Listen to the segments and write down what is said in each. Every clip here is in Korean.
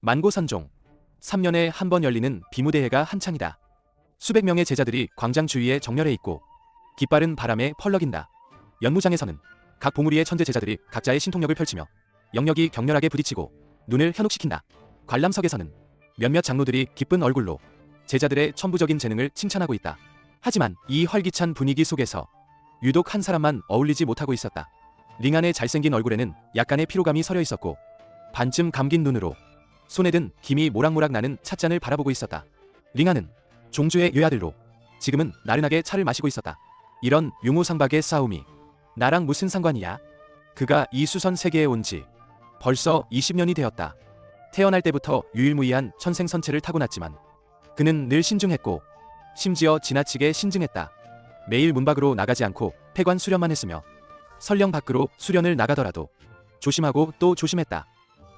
만고선종. 3년에 한 번 열리는 비무대회가 한창이다. 수백 명의 제자들이 광장 주위에 정렬해 있고 깃발은 바람에 펄럭인다. 연무장에서는 각 봉우리의 천재 제자들이 각자의 신통력을 펼치며 영역이 격렬하게 부딪히고 눈을 현혹시킨다. 관람석에서는 몇몇 장로들이 기쁜 얼굴로 제자들의 천부적인 재능을 칭찬하고 있다. 하지만 이 활기찬 분위기 속에서 유독 한 사람만 어울리지 못하고 있었다. 링안의 잘생긴 얼굴에는 약간의 피로감이 서려 있었고 반쯤 감긴 눈으로 손에 든 김이 모락모락 나는 찻잔을 바라보고 있었다. 링안은 종주의 외아들로 지금은 나른하게 차를 마시고 있었다. 이런 유무상박의 싸움이 나랑 무슨 상관이야? 그가 이 수선 세계에 온 지 벌써 20년이 되었다. 태어날 때부터 유일무이한 천생선체를 타고났지만 그는 늘 신중했고 심지어 지나치게 신중했다. 매일 문 밖으로 나가지 않고 폐관 수련만 했으며 설령 밖으로 수련을 나가더라도 조심하고 또 조심했다.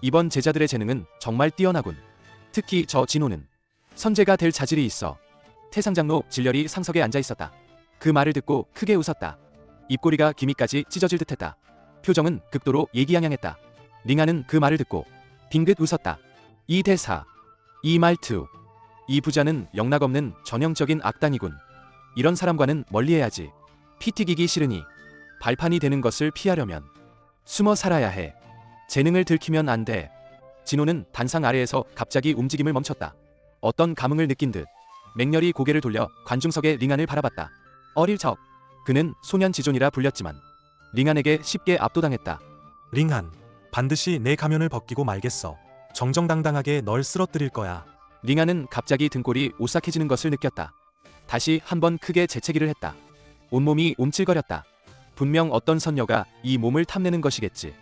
이번 제자들의 재능은 정말 뛰어나군. 특히 저 진호는 선제가 될 자질이 있어. 태상장로 진렬이 상석에 앉아 있었다. 그 말을 듣고 크게 웃었다. 입꼬리가 기미까지 찢어질 듯했다. 표정은 극도로 예기양양했다. 링안은 그 말을 듣고 빙긋 웃었다. 이 대사, 이 말투, 이 부자는 영락없는 전형적인 악당이군. 이런 사람과는 멀리해야지. 피 튀기기 싫으니 발판이 되는 것을 피하려면 숨어 살아야 해. 재능을 들키면 안 돼. 진호는 단상 아래에서 갑자기 움직임을 멈췄다. 어떤 감흥을 느낀 듯 맹렬히 고개를 돌려 관중석의 링안을 바라봤다. 어릴 적 그는 소년지존이라 불렸지만 링안에게 쉽게 압도당했다. 링안, 반드시 내 가면을 벗기고 말겠어. 정정당당하게 널 쓰러뜨릴 거야. 링안은 갑자기 등골이 오싹해지는 것을 느꼈다. 다시 한번 크게 재채기를 했다. 온몸이 움찔거렸다. 분명 어떤 선녀가 이 몸을 탐내는 것이겠지.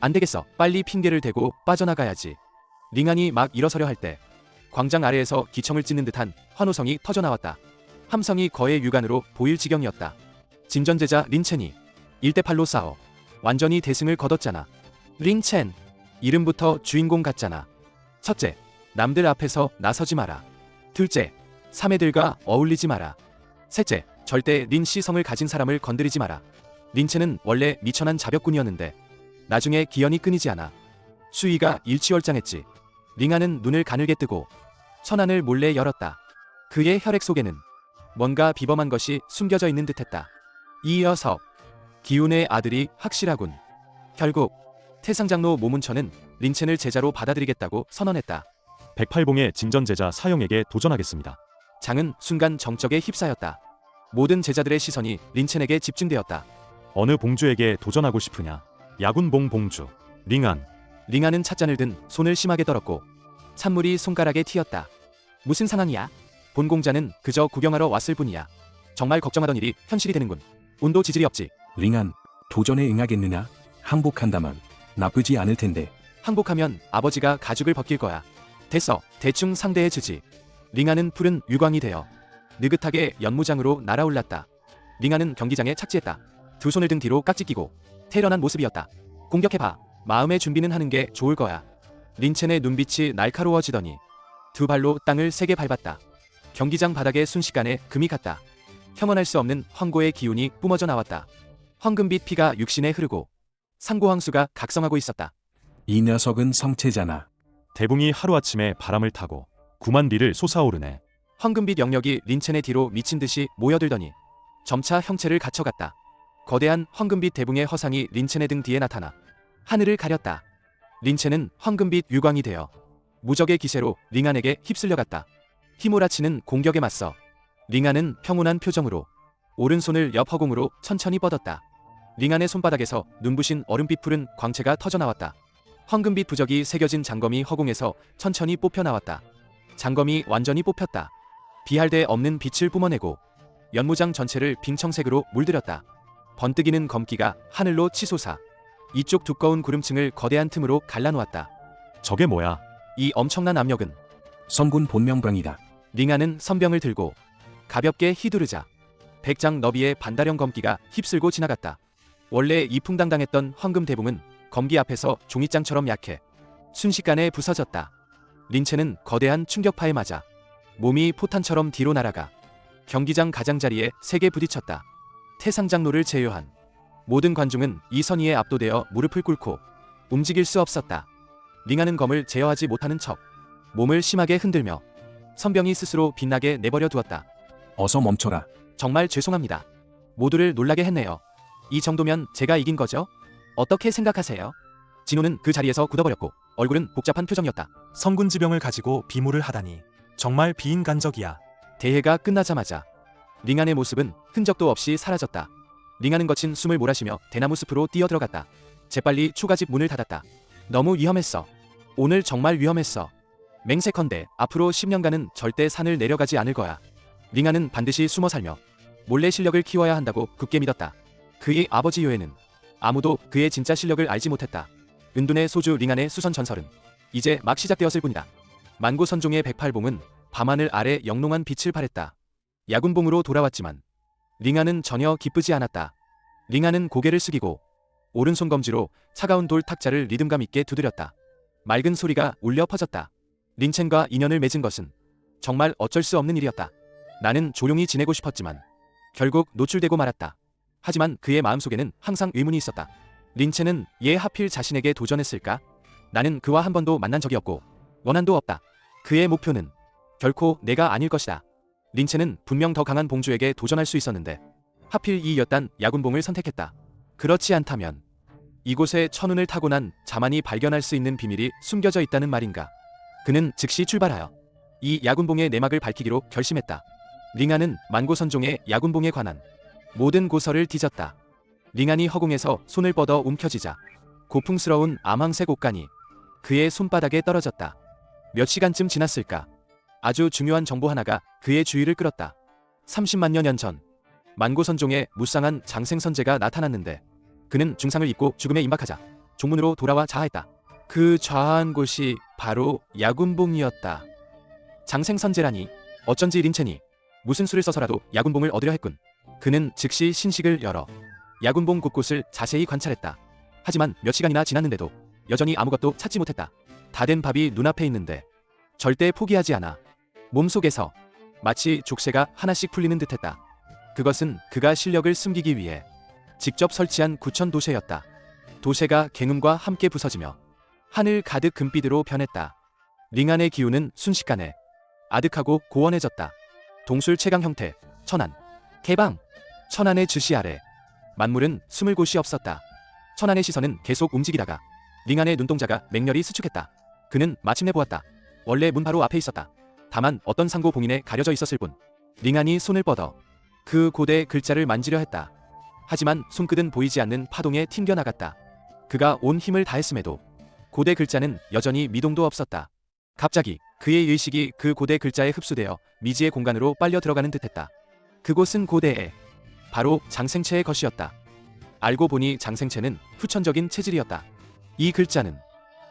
안 되겠어. 빨리 핑계를 대고 빠져나가야지. 링안이 막 일어서려 할 때 광장 아래에서 기청을 찢는 듯한 환호성이 터져나왔다. 함성이 거의 유관으로 보일 지경이었다. 진전제자 린첸이 1대8로 싸워 완전히 대승을 거뒀잖아. 린첸, 이름부터 주인공 같잖아. 첫째, 남들 앞에서 나서지 마라. 둘째, 사매들과 어울리지 마라. 셋째, 절대 린 씨성을 가진 사람을 건드리지 마라. 린첸은 원래 미천한 자벽꾼이었는데 나중에 기연이 끊이지 않아 수위가 일취월장했지. 링안은 눈을 가늘게 뜨고 천안을 몰래 열었다. 그의 혈액 속에는 뭔가 비범한 것이 숨겨져 있는 듯했다. 이 녀석, 기운의 아들이 확실하군. 결국 태상장로 모문천은 린첸을 제자로 받아들이겠다고 선언했다. 108봉의 진전제자 사형에게 도전하겠습니다. 장은 순간 정적에 휩싸였다. 모든 제자들의 시선이 린첸에게 집중되었다. 어느 봉주에게 도전하고 싶으냐? 야군봉 봉주 링안. 링안은 찻잔을 든 손을 심하게 떨었고 찬물이 손가락에 튀었다. 무슨 상황이야? 본 공자는 그저 구경하러 왔을 뿐이야. 정말 걱정하던 일이 현실이 되는군. 운도 지질이 없지. 링안, 도전에 응하겠느냐? 항복한다면 나쁘지 않을 텐데. 항복하면 아버지가 가죽을 벗길 거야. 됐어. 대충 상대해주지. 링안은 푸른 유광이 되어 느긋하게 연무장으로 날아올랐다. 링안은 경기장에 착지했다. 두 손을 등 뒤로 깍지 끼고 태련한 모습이었다. 공격해봐. 마음의 준비는 하는 게 좋을 거야. 린첸의 눈빛이 날카로워지더니 두 발로 땅을 세게 밟았다. 경기장 바닥에 순식간에 금이 갔다. 혐언할 수 없는 황고의 기운이 뿜어져 나왔다. 황금빛 피가 육신에 흐르고 상고황수가 각성하고 있었다. 이 녀석은 성체잖아. 대붕이 하루아침에 바람을 타고 9만 리를 솟아오르네. 황금빛 영역이 린첸의 뒤로 미친 듯이 모여들더니 점차 형체를 갖춰갔다. 거대한 황금빛 대붕의 허상이 린첸의 등 뒤에 나타나 하늘을 가렸다. 린첸은 황금빛 유광이 되어 무적의 기세로 링안에게 휩쓸려갔다. 휘몰아치는 공격에 맞서 링안은 평온한 표정으로 오른손을 옆 허공으로 천천히 뻗었다. 링안의 손바닥에서 눈부신 얼음빛 푸른 광채가 터져나왔다. 황금빛 부적이 새겨진 장검이 허공에서 천천히 뽑혀 나왔다. 장검이 완전히 뽑혔다. 비할 데 없는 빛을 뿜어내고 연무장 전체를 빙청색으로 물들였다. 번뜩이는 검기가 하늘로 치솟아 이쪽 두꺼운 구름층을 거대한 틈으로 갈라놓았다. 저게 뭐야? 이 엄청난 압력은 성군 본명병이다. 링안은 선병을 들고 가볍게 휘두르자 100장 너비의 반다령 검기가 휩쓸고 지나갔다. 원래 이풍당당했던 황금 대붕은 검기 앞에서 종이장처럼 약해 순식간에 부서졌다. 린첸은 거대한 충격파에 맞아 몸이 포탄처럼 뒤로 날아가 경기장 가장자리에 세게 부딪혔다. 태상장로를 제외한 모든 관중은 이 선의에 압도되어 무릎을 꿇고 움직일 수 없었다. 링안은 검을 제어하지 못하는 척 몸을 심하게 흔들며 선병이 스스로 빛나게 내버려 두었다. 어서 멈춰라. 정말 죄송합니다. 모두를 놀라게 했네요. 이 정도면 제가 이긴 거죠? 어떻게 생각하세요? 진호는 그 자리에서 굳어버렸고 얼굴은 복잡한 표정이었다. 성군지병을 가지고 비무를 하다니 정말 비인간적이야. 대회가 끝나자마자 링안의 모습은 흔적도 없이 사라졌다. 링안은 거친 숨을 몰아쉬며 대나무 숲으로 뛰어들어갔다. 재빨리 추가집 문을 닫았다. 너무 위험했어. 오늘 정말 위험했어. 맹세컨대 앞으로 10년간은 절대 산을 내려가지 않을 거야. 링안은 반드시 숨어 살며 몰래 실력을 키워야 한다고 굳게 믿었다. 그의 아버지 요에는 아무도 그의 진짜 실력을 알지 못했다. 은둔의 소주 링안의 수선 전설은 이제 막 시작되었을 뿐이다. 만고선종의 108봉은 밤하늘 아래 영롱한 빛을 발했다. 야군봉으로 돌아왔지만 링안은 전혀 기쁘지 않았다. 링안은 고개를 숙이고 오른손 검지로 차가운 돌 탁자를 리듬감 있게 두드렸다. 맑은 소리가 울려 퍼졌다. 린첸과 인연을 맺은 것은 정말 어쩔 수 없는 일이었다. 나는 조용히 지내고 싶었지만 결국 노출되고 말았다. 하지만 그의 마음속에는 항상 의문이 있었다. 린첸은 얘 하필 자신에게 도전했을까? 나는 그와 한 번도 만난 적이 없고 원한도 없다. 그의 목표는 결코 내가 아닐 것이다. 린첸은 분명 더 강한 봉주에게 도전할 수 있었는데 하필 이 엿단 야군봉을 선택했다. 그렇지 않다면 이곳에 천운을 타고난 자만이 발견할 수 있는 비밀이 숨겨져 있다는 말인가. 그는 즉시 출발하여 이 야군봉의 내막을 밝히기로 결심했다. 링안은 만고선종의 야군봉에 관한 모든 고서를 뒤졌다. 링안이 허공에서 손을 뻗어 움켜쥐자 고풍스러운 암황색 옷간이 그의 손바닥에 떨어졌다. 몇 시간쯤 지났을까? 아주 중요한 정보 하나가 그의 주의를 끌었다. 30만여 년 전 만고선종의 무쌍한 장생선제가 나타났는데 그는 중상을 입고 죽음에 임박하자 종문으로 돌아와 자하했다. 그 좌한 곳이 바로 야군봉이었다. 장생선제라니 어쩐지 린첸이 무슨 수를 써서라도 야군봉을 얻으려 했군. 그는 즉시 신식을 열어 야군봉 곳곳을 자세히 관찰했다. 하지만 몇 시간이나 지났는데도 여전히 아무것도 찾지 못했다. 다 된 밥이 눈앞에 있는데 절대 포기하지 않아. 몸속에서 마치 족쇄가 하나씩 풀리는 듯했다. 그것은 그가 실력을 숨기기 위해 직접 설치한 구천 도쇠였다. 도쇠가 갱음과 함께 부서지며 하늘 가득 금빛으로 변했다. 링안의 기운은 순식간에 아득하고 고원해졌다. 동술 최강 형태, 천안, 개방, 천안의 주시 아래 만물은 숨을 곳이 없었다. 천안의 시선은 계속 움직이다가 링안의 눈동자가 맹렬히 수축했다. 그는 마침내 보았다. 원래 문 바로 앞에 있었다. 다만 어떤 상고 봉인에 가려져 있었을 뿐. 링안이 손을 뻗어 그 고대 글자를 만지려 했다. 하지만 손끝은 보이지 않는 파동에 튕겨나갔다. 그가 온 힘을 다했음에도 고대 글자는 여전히 미동도 없었다. 갑자기 그의 의식이 그 고대 글자에 흡수되어 미지의 공간으로 빨려 들어가는 듯했다. 그곳은 고대의 바로 장생체의 것이었다. 알고 보니 장생체는 후천적인 체질이었다. 이 글자는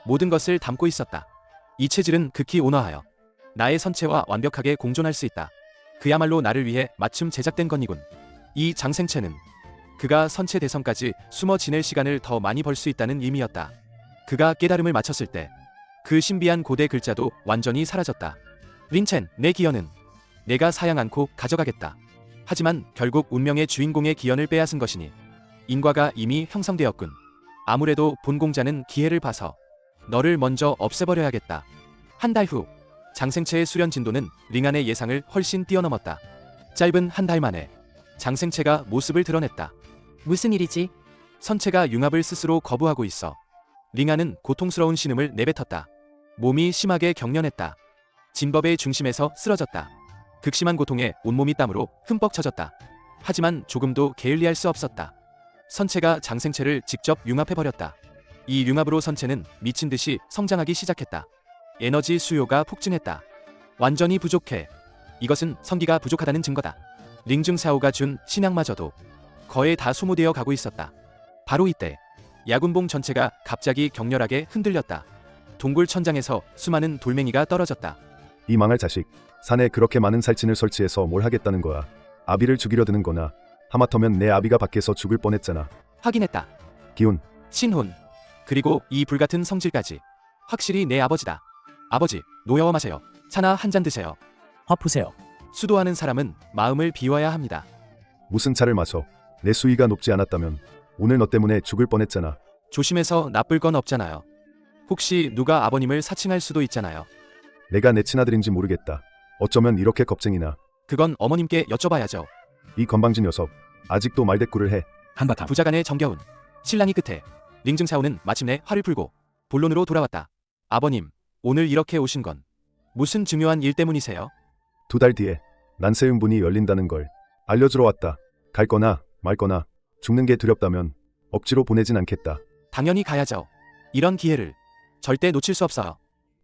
모든 것을 담고 있었다. 이 체질은 극히 온화하여 나의 선체와 완벽하게 공존할 수 있다. 그야말로 나를 위해 맞춤 제작된 것이군. 이 장생체는 그가 선체 대성까지 숨어 지낼 시간을 더 많이 벌 수 있다는 의미였다. 그가 깨달음을 마쳤을 때 그 신비한 고대 글자도 완전히 사라졌다. 린첸, 내 기현은 내가 사양 않고 가져가겠다. 하지만 결국 운명의 주인공의 기현을 빼앗은 것이니 인과가 이미 형성되었군. 아무래도 본공자는 기회를 봐서 너를 먼저 없애버려야겠다. 한 달 후 장생체의 수련 진도는 링안의 예상을 훨씬 뛰어넘었다. 짧은 한 달 만에 장생체가 모습을 드러냈다. 무슨 일이지? 선체가 융합을 스스로 거부하고 있어. 링안은 고통스러운 신음을 내뱉었다. 몸이 심하게 경련했다. 진법의 중심에서 쓰러졌다. 극심한 고통에 온몸이 땀으로 흠뻑 젖었다. 하지만 조금도 게을리할 수 없었다. 선체가 장생체를 직접 융합해버렸다. 이 융합으로 선체는 미친 듯이 성장하기 시작했다. 에너지 수요가 폭증했다. 완전히 부족해. 이것은 성기가 부족하다는 증거다. 링중사오가 준 신약마저도 거의 다 소모되어 가고 있었다. 바로 이때 야군봉 전체가 갑자기 격렬하게 흔들렸다. 동굴 천장에서 수많은 돌멩이가 떨어졌다. 이 망할 자식, 산에 그렇게 많은 살찐을 설치해서 뭘 하겠다는 거야. 아비를 죽이려 드는 거나 하마터면 내 아비가 밖에서 죽을 뻔했잖아. 확인했다. 기운, 신혼, 그리고 이 불같은 성질까지 확실히 내 아버지다. 아버지, 노여워 마세요. 차나 한 잔 드세요. 화 푸세요. 수도하는 사람은 마음을 비워야 합니다. 무슨 차를 마셔. 내 수위가 높지 않았다면 오늘 너 때문에 죽을 뻔했잖아. 조심해서 나쁠 건 없잖아요. 혹시 누가 아버님을 사칭할 수도 있잖아요. 내가 내 친아들인지 모르겠다. 어쩌면 이렇게 겁쟁이나. 그건 어머님께 여쭤봐야죠. 이 건방진 녀석. 아직도 말대꾸를 해. 한바탕 부자간의 정겨운 신랑이 끝에 링증사오는 마침내 화를 풀고 본론으로 돌아왔다. 아버님, 오늘 이렇게 오신 건 무슨 중요한 일 때문이세요? 2달 뒤에 난세윤분이 열린다는 걸 알려주러 왔다. 갈 거나 말 거나 죽는 게 두렵다면 억지로 보내진 않겠다. 당연히 가야죠. 이런 기회를 절대 놓칠 수 없어요.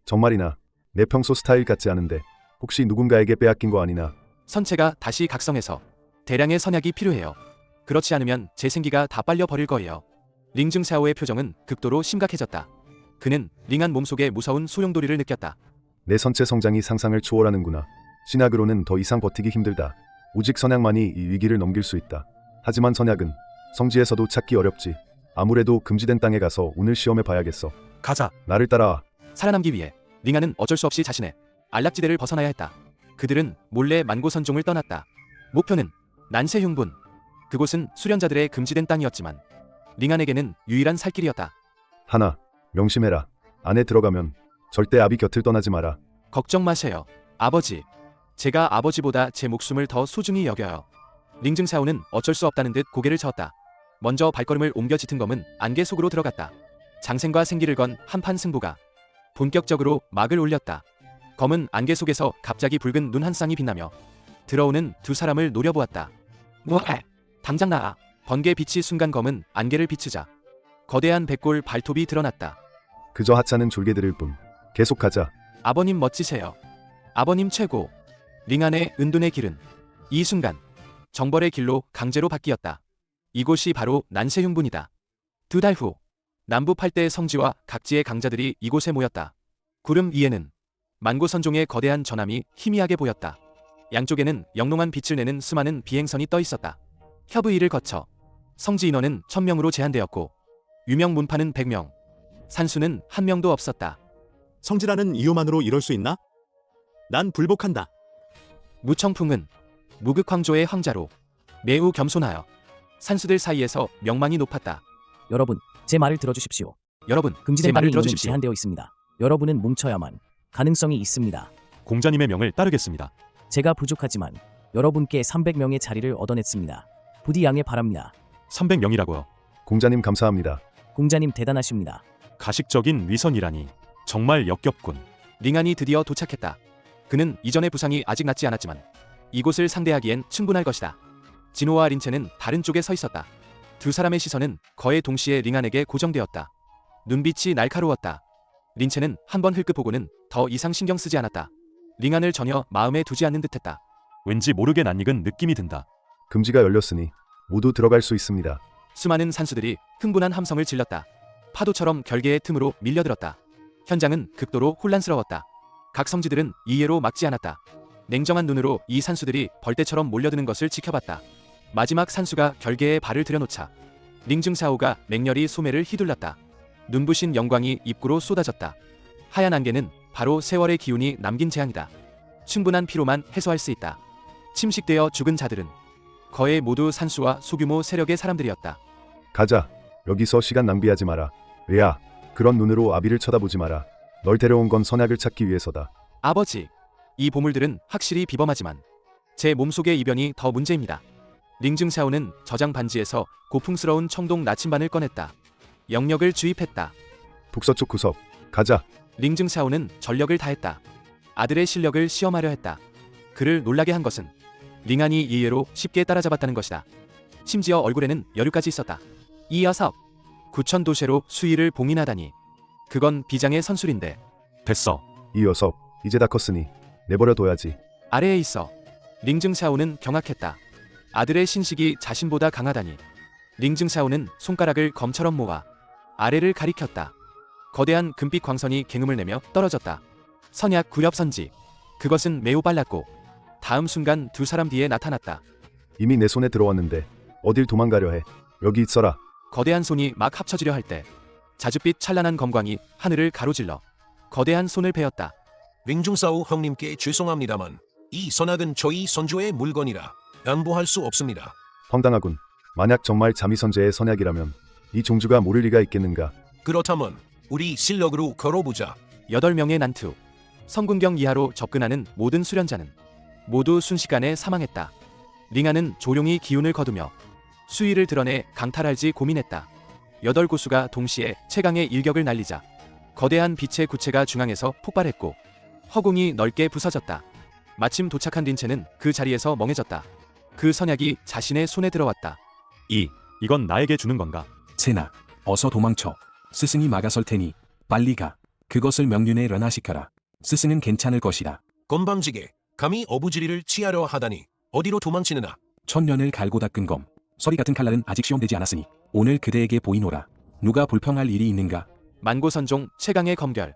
정말이나 내 평소 스타일 같지 않은데 혹시 누군가에게 빼앗긴 거 아니나. 선체가 다시 각성해서 대량의 선약이 필요해요. 그렇지 않으면 제 생기가 다 빨려 버릴 거예요. 링증사오의 표정은 극도로 심각해졌다. 그는 링한 몸속에 무서운 소용돌이를 느꼈다. 내 선체 성장이 상상을 초월하는구나. 신약으로는 더 이상 버티기 힘들다. 오직 선약만이 이 위기를 넘길 수 있다. 하지만 선약은 성지에서도 찾기 어렵지. 아무래도 금지된 땅에 가서 오늘 시험해 봐야겠어. 가자. 나를 따라와. 살아남기 위해 링아는 어쩔 수 없이 자신의 안락지대를 벗어나야 했다. 그들은 몰래 만고선종을 떠났다. 목표는 난세흉분. 그곳은 수련자들의 금지된 땅이었지만 링안에게는 유일한 살 길이었다. 하나, 명심해라. 안에 들어가면 절대 아비 곁을 떠나지 마라. 걱정 마세요. 아버지. 제가 아버지보다 제 목숨을 더 소중히 여겨요. 링증사오는 어쩔 수 없다는 듯 고개를 저었다. 먼저 발걸음을 옮겨 짙은 검은 안개 속으로 들어갔다. 장생과 생기를 건 한판 승부가 본격적으로 막을 올렸다. 검은 안개 속에서 갑자기 붉은 눈 한 쌍이 빛나며 들어오는 두 사람을 노려보았다. 뭐해? 당장 나아. 번개 빛이 순간 검은 안개를 비추자 거대한 백골 발톱이 드러났다. 그저 하찮은 졸개들일 뿐. 계속 가자. 아버님 멋지세요. 아버님 최고. 링안의 은둔의 길은 이 순간 정벌의 길로 강제로 바뀌었다. 이곳이 바로 난세흉분이다. 2달 후 남부 8대의 성지와 각지의 강자들이 이곳에 모였다. 구름 위에는 만고선종의 거대한 전함이 희미하게 보였다. 양쪽에는 영롱한 빛을 내는 수많은 비행선이 떠 있었다. 협의를 거쳐 성지 인원은 1000명으로 제한되었고 유명 문파는 100명, 산수는 1명도 없었다. 성지라는 이유만으로 이럴 수 있나? 난 불복한다. 무청풍은 무극황조의 황자로 매우 겸손하여 산수들 사이에서 명망이 높았다. 여러분, 제 말을 들어주십시오. 여러분, 제 금지된 말을 땅의 인원은 들어주십시오. 제한되어 있습니다. 여러분은 뭉쳐야만 가능성이 있습니다. 공자님의 명을 따르겠습니다. 제가 부족하지만 여러분께 300명의 자리를 얻어냈습니다. 부디 양해 바랍니다. 300명이라고요. 공자님 감사합니다. 공자님 대단하십니다. 가식적인 위선이라니 정말 역겹군. 링안이 드디어 도착했다. 그는 이전의 부상이 아직 낫지 않았지만 이곳을 상대하기엔 충분할 것이다. 진호와 린체는 다른 쪽에 서 있었다. 두 사람의 시선은 거의 동시에 링안에게 고정되었다. 눈빛이 날카로웠다. 린체는 한 번 흘끗보고는 더 이상 신경 쓰지 않았다. 링안을 전혀 마음에 두지 않는 듯했다. 왠지 모르게 낯익은 느낌이 든다. 금지가 열렸으니 모두 들어갈 수 있습니다. 수많은 산수들이 흥분한 함성을 질렀다. 파도처럼 결계의 틈으로 밀려들었다. 현장은 극도로 혼란스러웠다. 각 성지들은 이해로 막지 않았다. 냉정한 눈으로 이 산수들이 벌떼처럼 몰려드는 것을 지켜봤다. 마지막 산수가 결계에 발을 들여놓자 링증사오가 맹렬히 소매를 휘둘렀다. 눈부신 영광이 입구로 쏟아졌다. 하얀 안개는 바로 세월의 기운이 남긴 재앙이다. 충분한 피로만 해소할 수 있다. 침식되어 죽은 자들은 거의 모두 산수와 소규모 세력의 사람들이었다. 가자. 여기서 시간 낭비하지 마라. 왜야? 그런 눈으로 아비를 쳐다보지 마라. 널 데려온 건 선약을 찾기 위해서다. 아버지, 이 보물들은 확실히 비범하지만 제 몸속의 이변이 더 문제입니다. 링증샤오는 저장 반지에서 고풍스러운 청동 나침반을 꺼냈다. 영역을 주입했다. 북서쪽 구석. 가자. 링증샤오는 전력을 다했다. 아들의 실력을 시험하려 했다. 그를 놀라게 한 것은 링안이 이해로 쉽게 따라잡았다는 것이다. 심지어 얼굴에는 여류까지 있었다. 이 녀석, 9천 도쉐로 수위를 봉인하다니. 그건 비장의 선술인데. 됐어. 이 녀석. 이제 다 컸으니 내버려 둬야지. 아래에 있어. 링증샤오는 경악했다. 아들의 신식이 자신보다 강하다니. 링증샤오는 손가락을 검처럼 모아 아래를 가리켰다. 거대한 금빛 광선이 갱음을 내며 떨어졌다. 선약 구렵선지. 그것은 매우 빨랐고 다음 순간 두 사람 뒤에 나타났다. 이미 내 손에 들어왔는데 어딜 도망가려 해. 여기 있어라. 거대한 손이 막 합쳐지려 할 때 자줏빛 찬란한 검광이 하늘을 가로질러 거대한 손을 베었다. 링중사오 형님께 죄송합니다만 이 선악은 저희 선조의 물건이라 양보할 수 없습니다. 황당하군. 만약 정말 자미선제의 선약이라면 이 종주가 모를 리가 있겠는가. 그렇다면 우리 실력으로 걸어보자. 8명의 난투. 성군경 이하로 접근하는 모든 수련자는 모두 순식간에 사망했다. 링아는 조용히 기운을 거두며 수위를 드러내 강탈할지 고민했다. 8구수가 동시에 최강의 일격을 날리자 거대한 빛의 구체가 중앙에서 폭발했고 허공이 넓게 부서졌다. 마침 도착한 린체는 그 자리에서 멍해졌다. 그 선약이 자신의 손에 들어왔다. 이건 나에게 주는 건가? 세나, 어서 도망쳐. 스승이 막아설 테니 빨리 가. 그것을 명륜에 련하시켜라. 스승은 괜찮을 것이다. 건방지게 감히 어부지리를 취하려 하다니 어디로 도망치느냐. 천년을 갈고 닦은 검. 서리 같은 칼날은 아직 시험되지 않았으니 오늘 그대에게 보이노라. 누가 불평할 일이 있는가? 만고선종 최강의 검결.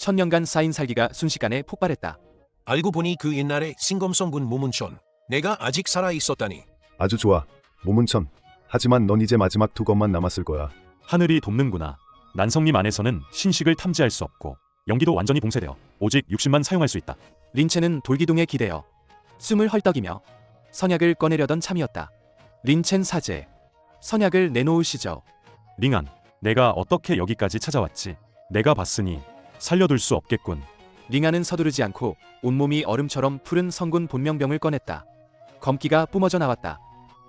1000년간 쌓인 살기가 순식간에 폭발했다. 알고 보니 그 옛날에 신검성군 모문천 내가 아직 살아있었다니. 아주 좋아. 모문천. 하지만 넌 이제 마지막 2검만 남았을 거야. 하늘이 돕는구나. 난성림 안에서는 신식을 탐지할 수 없고 연기도 완전히 봉쇄되어 오직 육신만 사용할 수 있다. 린체는 돌기둥에 기대어 숨을 헐떡이며 선약을 꺼내려던 참이었다. 린첸 사제. 선약을 내놓으시죠. 링안, 내가 어떻게 여기까지 찾아왔지? 내가 봤으니 살려둘 수 없겠군. 링아는 서두르지 않고 온몸이 얼음처럼 푸른 성군 본명병을 꺼냈다. 검기가 뿜어져 나왔다.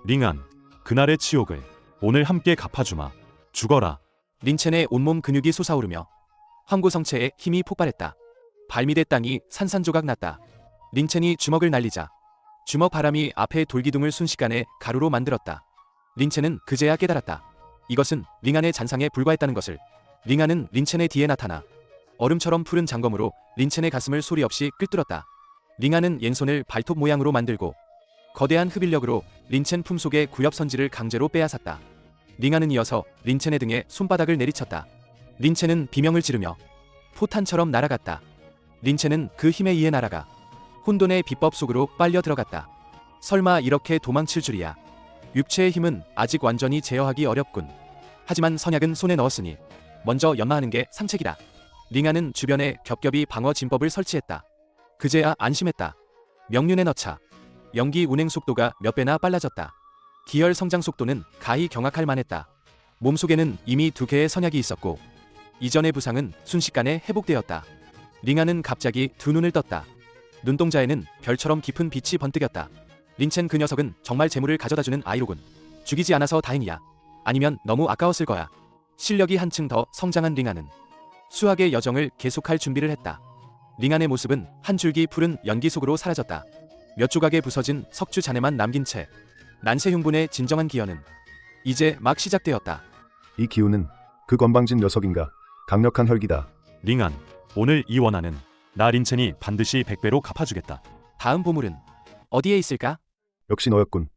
링안, 그날의 치욕을 오늘 함께 갚아주마. 죽어라. 린첸의 온몸 근육이 솟아오르며 황구성체에 힘이 폭발했다. 발밑의 땅이 산산조각 났다. 린첸이 주먹을 날리자 주먹 바람이 앞의 돌기둥을 순식간에 가루로 만들었다. 린첸은 그제야 깨달았다. 이것은 링안의 잔상에 불과했다는 것을. 링안은 린첸의 뒤에 나타나 얼음처럼 푸른 장검으로 린첸의 가슴을 소리 없이 꿰뚫었다. 링안은 왼손을 발톱 모양으로 만들고 거대한 흡인력으로 린첸 품속의 구엽선지를 강제로 빼앗았다. 링안은 이어서 린첸의 등에 손바닥을 내리쳤다. 린첸은 비명을 지르며 포탄처럼 날아갔다. 린첸은 그 힘에 의해 날아가 혼돈의 비법 속으로 빨려 들어갔다. 설마 이렇게 도망칠 줄이야. 육체의 힘은 아직 완전히 제어하기 어렵군. 하지만 선약은 손에 넣었으니 먼저 연마하는 게 상책이다. 링안은 주변에 겹겹이 방어 진법을 설치했다. 그제야 안심했다. 명륜에 넣자 연기 운행 속도가 몇 배나 빨라졌다. 기혈 성장 속도는 가히 경악할 만했다. 몸속에는 이미 2개의 선약이 있었고 이전의 부상은 순식간에 회복되었다. 링안은 갑자기 2눈을 떴다. 눈동자에는 별처럼 깊은 빛이 번뜩였다. 린첸 그 녀석은 정말 재물을 가져다주는 아이로군. 죽이지 않아서 다행이야. 아니면 너무 아까웠을 거야. 실력이 한층 더 성장한 링안은 수학의 여정을 계속할 준비를 했다. 링안의 모습은 한 줄기 푸른 연기 속으로 사라졌다. 몇 조각의 부서진 석주 잔해만 남긴 채 난세 흉분의 진정한 기여는 이제 막 시작되었다. 이 기운은 그 건방진 녀석인가? 강력한 혈기다. 링안, 오늘 이 원한은 나 린첸이 반드시 100배로 갚아주겠다. 다음 보물은 어디에 있을까? 역시 너였군.